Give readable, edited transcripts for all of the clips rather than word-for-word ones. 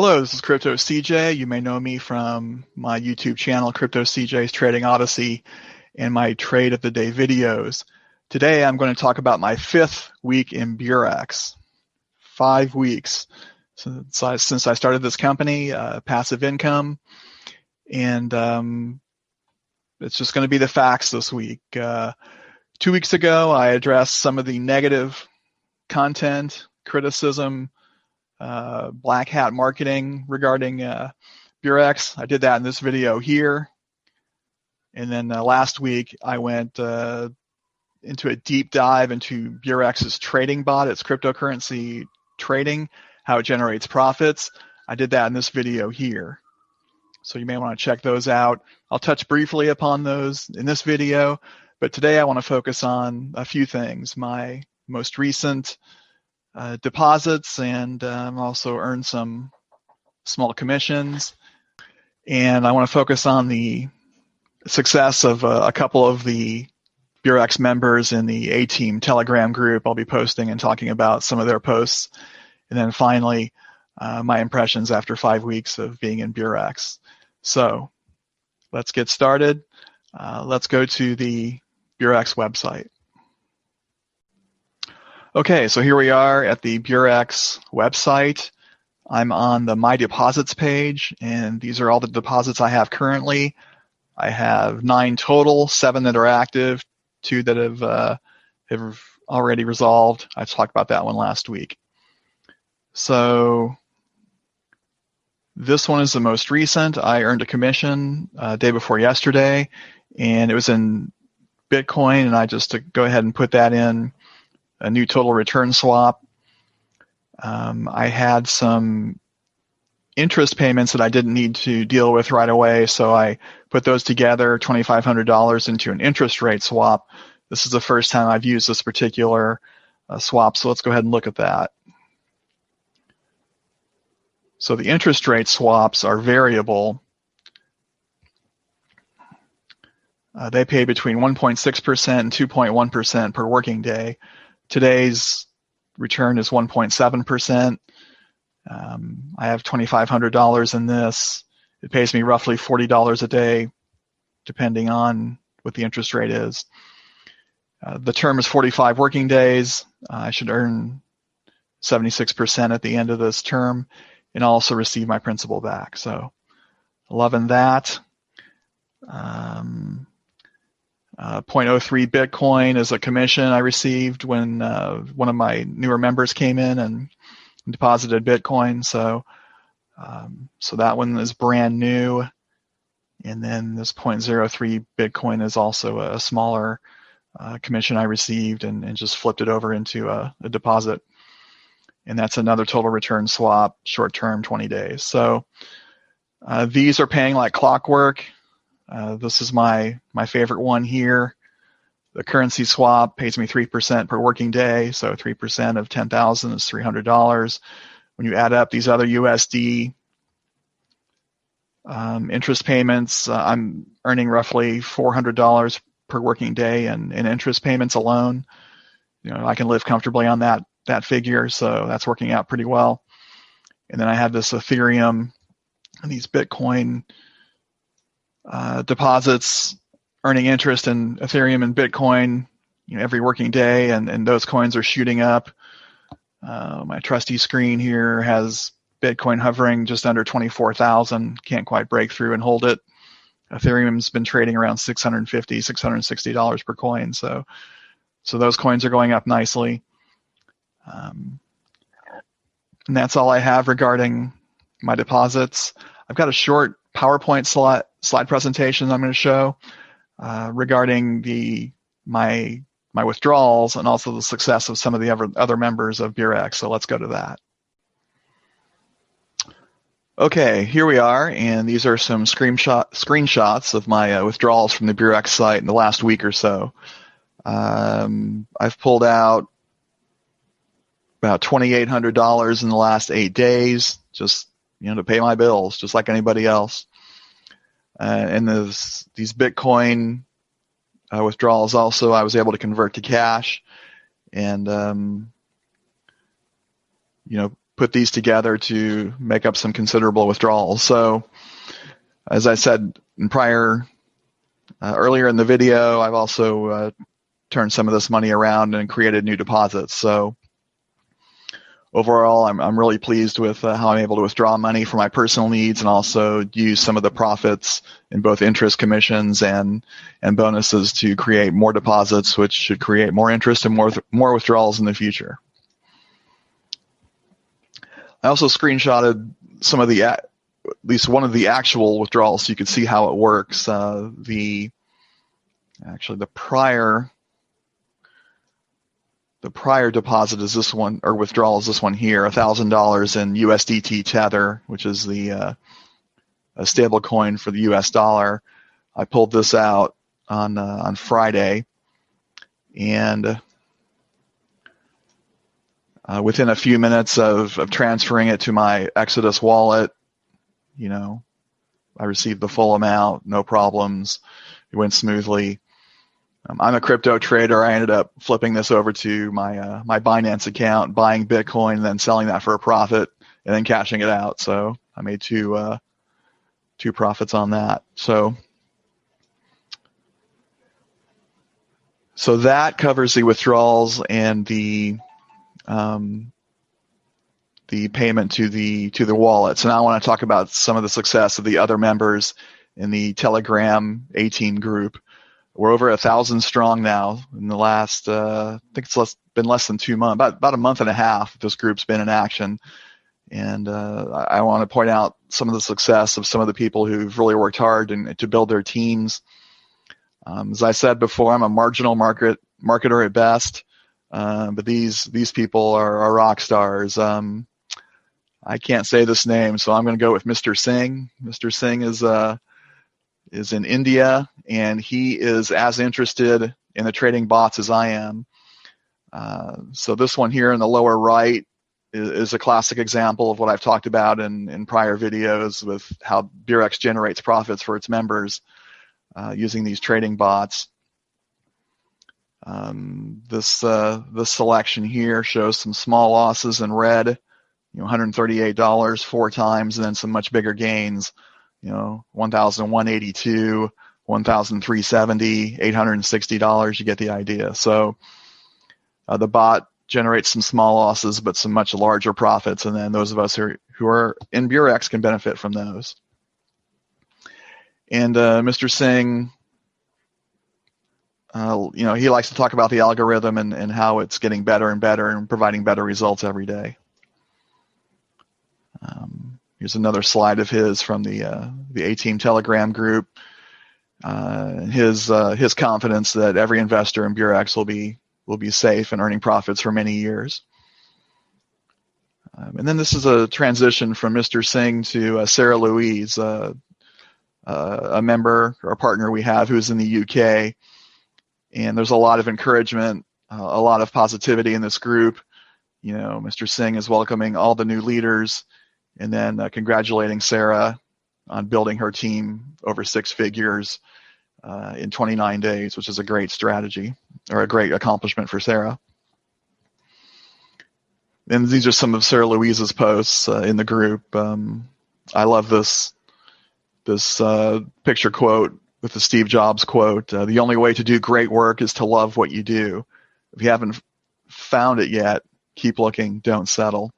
Hello, this is Crypto CJ. You may know me from my YouTube channel, Crypto CJ's Trading Odyssey, and my Trade of the Day videos. Today, I'm going to talk about my 5th week in Beurax. 5 weeks since I started this company, passive income, and it's just going to be the facts this week. 2 weeks ago, I addressed some of the negative content, criticism, black hat marketing regarding Beurax. I did that in this video here. And then last week I went into a deep dive into Beurax's trading bot, its cryptocurrency trading, how it generates profits. I did that in this video here. So you may want to check those out. I'll touch briefly upon those in this video, but today I want to focus on a few things. My most recent deposits, and also earn some small commissions. And I want to focus on the success of a couple of the Beurax members in the A-Team Telegram group. I'll be posting and talking about some of their posts. And then finally, my impressions after 5 weeks of being in Beurax. So let's get started. Let's go to the Beurax website. Okay, so here we are at the Beurax website. I'm on the My Deposits page, and these are all the deposits I have currently. I have 9 total, 7 that are active, 2 that have already resolved. I talked about that one last week. So this one is the most recent. I earned a commission day before yesterday, and it was in Bitcoin, and I just to go ahead and put that in a new total return swap. I had some interest payments that I didn't need to deal with right away, so I put those together, $2,500 into an interest rate swap. This is the first time I've used this particular swap, so let's go ahead and look at that. So the interest rate swaps are variable. They pay between 1.6% and 2.1% per working day. Today's return is 1.7%. I have $2,500 in this. It pays me roughly $40 a day, depending on what the interest rate is. The term is 45 working days. I should earn 76% at the end of this term, and also receive my principal back. So, loving that. 0.03 Bitcoin is a commission I received when one of my newer members came in and deposited Bitcoin. So that one is brand new. And then this 0.03 Bitcoin is also a smaller commission I received and just flipped it over into a deposit. And that's another total return swap, short term, 20 days. So these are paying like clockwork. This is my favorite one here. The currency swap pays me 3% per working day, so 3% of 10,000 is $300. When you add up these other USD interest payments, I'm earning roughly $400 per working day in interest payments alone. You know, I can live comfortably on that figure, so that's working out pretty well. And then I have this Ethereum and these Bitcoin deposits, earning interest in Ethereum and Bitcoin, every working day, and those coins are shooting up. My trusty screen here has Bitcoin hovering just under 24,000. Can't quite break through and hold it. Ethereum's been trading around $650, $660 per coin, so those coins are going up nicely. And that's all I have regarding my deposits. I've got a short PowerPoint slide presentation I'm going to show regarding my withdrawals and also the success of some of the other members of Beurax. So let's go to that. Okay, here we are, and these are some screenshots of my withdrawals from the Beurax site in the last week or so. I've pulled out about $2,800 in the last 8 days, just to pay my bills, just like anybody else. And these Bitcoin withdrawals also, I was able to convert to cash, and put these together to make up some considerable withdrawals. So as I said in earlier in the video, I've also turned some of this money around and created new deposits. So overall, I'm really pleased with how I'm able to withdraw money for my personal needs and also use some of the profits in both interest commissions and bonuses to create more deposits, which should create more interest and more withdrawals in the future. I also screenshotted some of at least one of the actual withdrawals so you could see how it works. The prior deposit is this one, or withdrawal is this one here, $1,000 in USDT Tether, which is a stable coin for the US dollar. I pulled this out on Friday, and within a few minutes of transferring it to my Exodus wallet, I received the full amount, no problems. It went smoothly. I'm a crypto trader. I ended up flipping this over to my Binance account, buying Bitcoin, and then selling that for a profit, and then cashing it out. So I made two profits on that. So that covers the withdrawals and the payment to the wallet. So now I want to talk about some of the success of the other members in the Telegram 18 group. We're over 1,000 strong now. In the last, I think it's been less than 2 months, about a month and a half. This group's been in action, and I want to point out some of the success of some of the people who've really worked hard to build their teams. As I said before, I'm a marginal marketer at best, but these people are rock stars. I can't say this name, so I'm going to go with Mr. Singh. Mr. Singh is in India, and he is as interested in the trading bots as I am. So this one here in the lower right is a classic example of what I've talked about in prior videos with how Beurax generates profits for its members using these trading bots. This selection here shows some small losses in red, $138 4 times, and then some much bigger gains. 1,182, 1,370, $860. You get the idea. So the bot generates some small losses, but some much larger profits, and then those of us who are in Beurax can benefit from those. And Mr. Singh, he likes to talk about the algorithm and how it's getting better and better and providing better results every day. Here's another slide of his from the A-Team Telegram group. His confidence that every investor in Beurax will be safe and earning profits for many years. And then this is a transition from Mr. Singh to Sarah Louise, a member or a partner we have who's in the UK. And there's a lot of encouragement, a lot of positivity in this group. Mr. Singh is welcoming all the new leaders, and then congratulating Sarah on building her team over 6 figures in 29 days, which is a great strategy or a great accomplishment for Sarah. And these are some of Sarah Louise's posts in the group. I love this picture quote with the Steve Jobs quote, "The only way to do great work is to love what you do. If you haven't found it yet, keep looking, don't settle."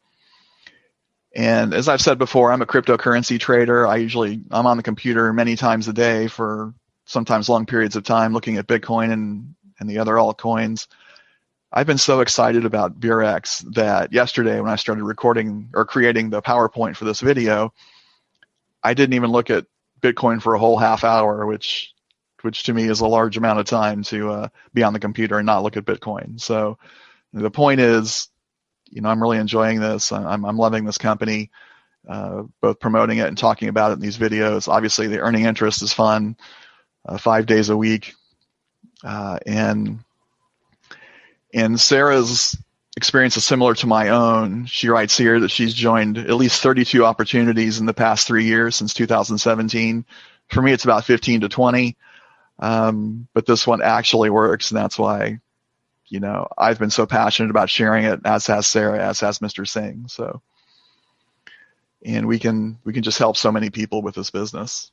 And as I've said before, I'm a cryptocurrency trader. I'm on the computer many times a day for sometimes long periods of time looking at Bitcoin and the other altcoins. I've been so excited about Beurax that yesterday when I started recording or creating the PowerPoint for this video, I didn't even look at Bitcoin for a whole half hour, which to me is a large amount of time to be on the computer and not look at Bitcoin. So the point is, I'm really enjoying this. I'm loving this company, both promoting it and talking about it in these videos. Obviously, the earning interest is fun, 5 days a week. And Sarah's experience is similar to my own. She writes here that she's joined at least 32 opportunities in the past 3 years since 2017. For me, it's about 15 to 20. But this one actually works, and that's why I've been so passionate about sharing it, as has Sarah, as has Mr. Singh. So and we can just help so many people with this business.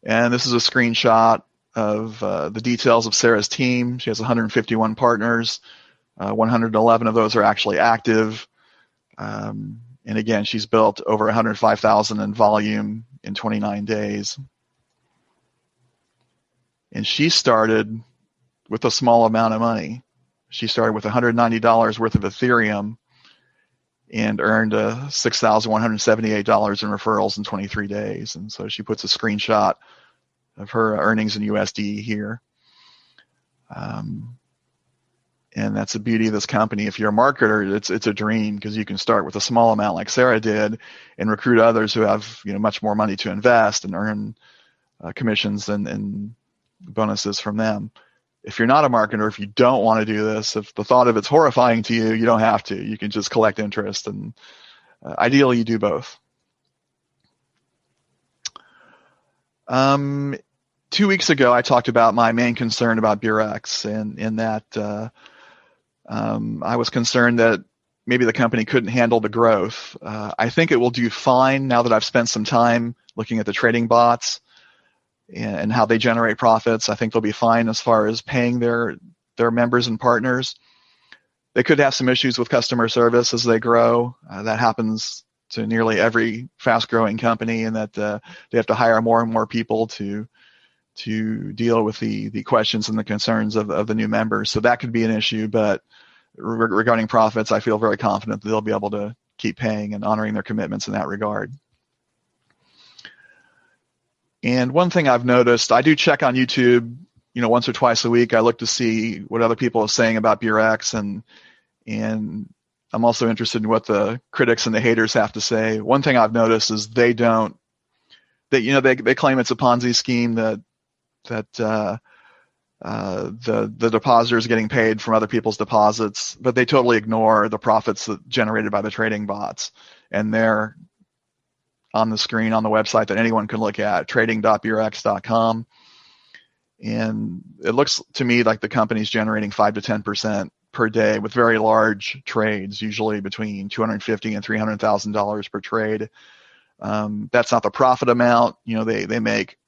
And this is a screenshot of the details of Sarah's team. She has 151 partners. 111 of those are actually active. And again, she's built over 105,000 in volume in 29 days. And she started with a small amount of money. She started with $190 worth of Ethereum and earned $6,178 in referrals in 23 days. And so she puts a screenshot of her earnings in USD here. And that's the beauty of this company. If you're a marketer, it's a dream, because you can start with a small amount like Sarah did and recruit others who have much more money to invest and earn commissions and bonuses from them. If you're not a marketer, if you don't want to do this, if the thought of it's horrifying to you, you don't have to. You can just collect interest, and ideally you do both. 2 weeks ago, I talked about my main concern about Beurax, and in that I was concerned that maybe the company couldn't handle the growth. I think it will do fine now that I've spent some time looking at the trading bots and how they generate profits. I think they'll be fine as far as paying their members and partners. They could have some issues with customer service as they grow. That happens to nearly every fast-growing company, and that they have to hire more and more people to deal with the questions and the concerns of the new members. So that could be an issue, but regarding profits, I feel very confident that they'll be able to keep paying and honoring their commitments in that regard. And one thing I've noticed, I do check on YouTube, once or twice a week. I look to see what other people are saying about Beurax, and I'm also interested in what the critics and the haters have to say. One thing I've noticed is they claim it's a Ponzi scheme, that the depositor is getting paid from other people's deposits, but they totally ignore the profits generated by the trading bots. And they're on the screen on the website that anyone can look at, trading.beurax.com. And it looks to me like the company's generating 5 to 10% per day with very large trades, usually between $250,000 and $300,000 per trade. That's not the profit amount. They make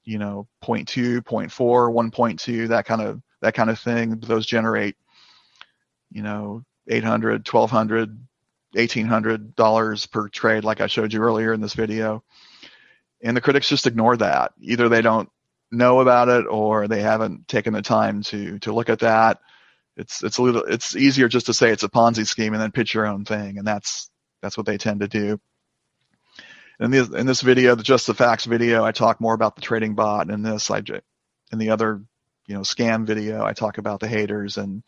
0.2, 0.4, 1.2, that kind of thing. Those generate $800, $1,200, $1,800 per trade, like I showed you earlier in this video. And the critics just ignore that. Either they don't know about it, or they haven't taken the time to look at that. It's easier just to say it's a Ponzi scheme and then pitch your own thing, and that's what they tend to do. In this video, the Just the Facts video, I talk more about the trading bot. In the other scam video, I talk about the haters and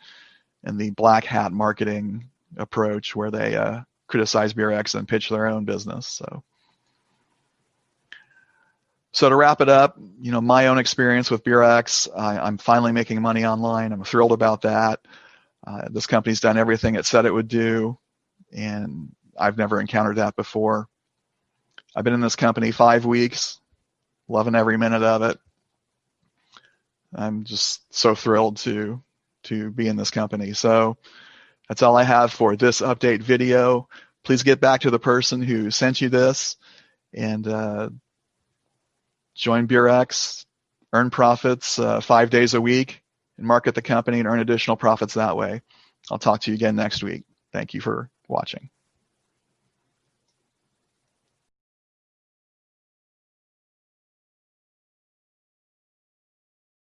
the black hat marketing approach, where they criticize Beurax and pitch their own business. So to wrap it up, my own experience with Beurax, I'm finally making money online. I'm thrilled about that. This company's done everything it said it would do, and I've never encountered that before. I've been in this company 5 weeks, loving every minute of it. I'm just so thrilled to be in this company. So that's all I have for this update video. Please get back to the person who sent you this and join Beurax, earn profits 5 days a week, and market the company and earn additional profits that way. I'll talk to you again next week. Thank you for watching.